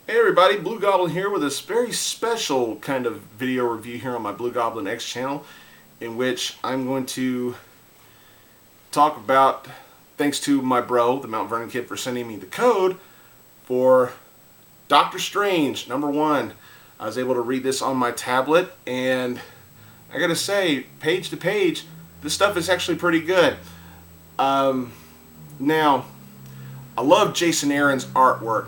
Hey everybody, Blue Goblin here with this very special kind of video review here on my blugoblinX channel, in which I'm going to talk about, thanks to my bro, the Mount Vernon Kid, for sending me the code for Doctor Strange #1. I was able to read this on my tablet, and I gotta say, page to page, this stuff is actually pretty good. Now, I love Jason Aaron's artwork.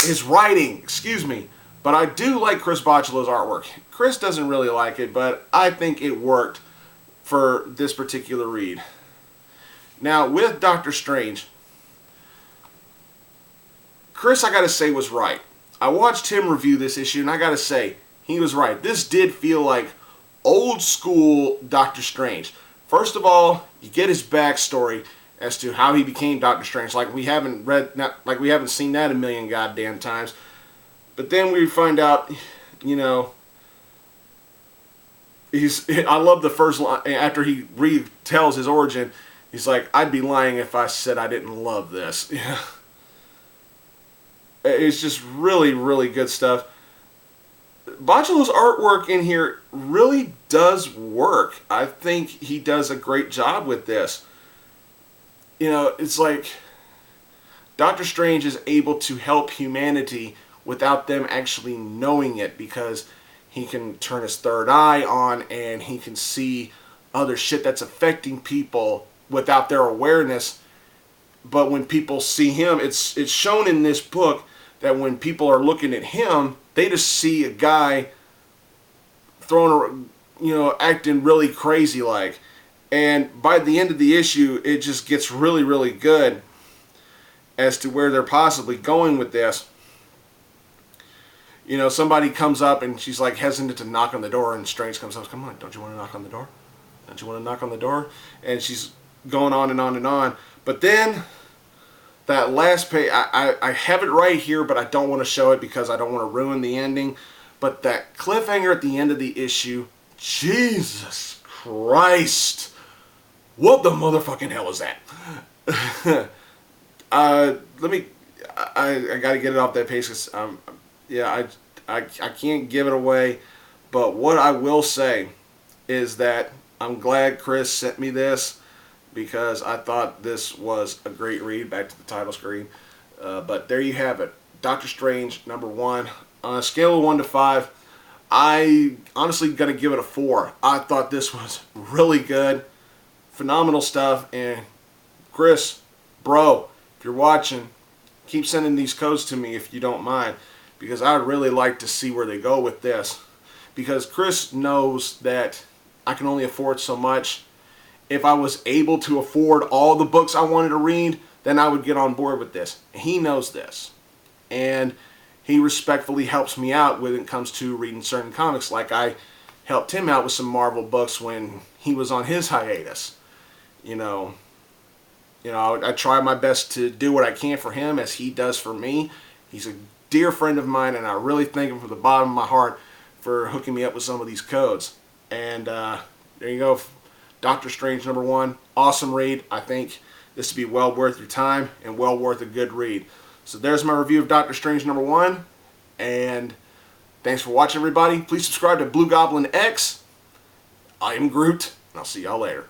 His writing, excuse me, but I do like Chris Bachalo's artwork. Chris doesn't really like it, but I think it worked for this particular read. Now, with Doctor Strange, Chris, I gotta say, was right. I watched him review this issue, and I gotta say, he was right. This did feel like old school Doctor Strange. First of all, you get his backstory as to how he became Doctor Strange. Like we haven't seen that a million goddamn times. But then we find out, you know, I love the first line after he retells his origin. He's like, "I'd be lying if I said I didn't love this." Yeah. It's just really, really good stuff. Bachalo's artwork in here really does work. I think he does a great job with this. You know, it's like Doctor Strange is able to help humanity without them actually knowing it, because he can turn his third eye on and he can see other shit that's affecting people without their awareness. But when people see him, it's shown in this book that when people are looking at him, they just see a guy acting really crazy like. And by the end of the issue, it just gets really, really good as to where they're possibly going with this. You know, somebody comes up and she's like hesitant to knock on the door, and Strange comes up, "Come on, don't you want to knock on the door? Don't you want to knock on the door?" And she's going on and on and on. But then that last page, I have it right here, but I don't want to show it because I don't want to ruin the ending. But that cliffhanger at the end of the got Jesus Christ. What the motherfucking hell is that? I gotta get it off that page, because I can't give it away. But what I will say is that I'm glad Chris sent me this, because I thought this was a great read. Back to the title screen. But there you have it. Doctor Strange #1. On a scale of 1 to 5, I honestly gotta give it a 4. I thought this was really good. Phenomenal stuff. And Chris, bro, if you're watching, keep sending these codes to me if you don't mind, because I'd really like to see where they go with this, because Chris knows that I can only afford so much. If I was able to afford all the books I wanted to read, then I would get on board with this. He knows this, and he respectfully helps me out when it comes to reading certain comics, like I helped him out with some Marvel books when he was on his hiatus. I try my best to do what I can for him as he does for me. He's a dear friend of mine, and I really thank him from the bottom of my heart for hooking me up with some of these codes. And there you go. Doctor Strange #1. Awesome read. I think this would be well worth your time and well worth a good read. So there's my review of Doctor Strange #1. And thanks for watching, everybody. Please subscribe to blugoblinX. I am Groot, and I'll see y'all later.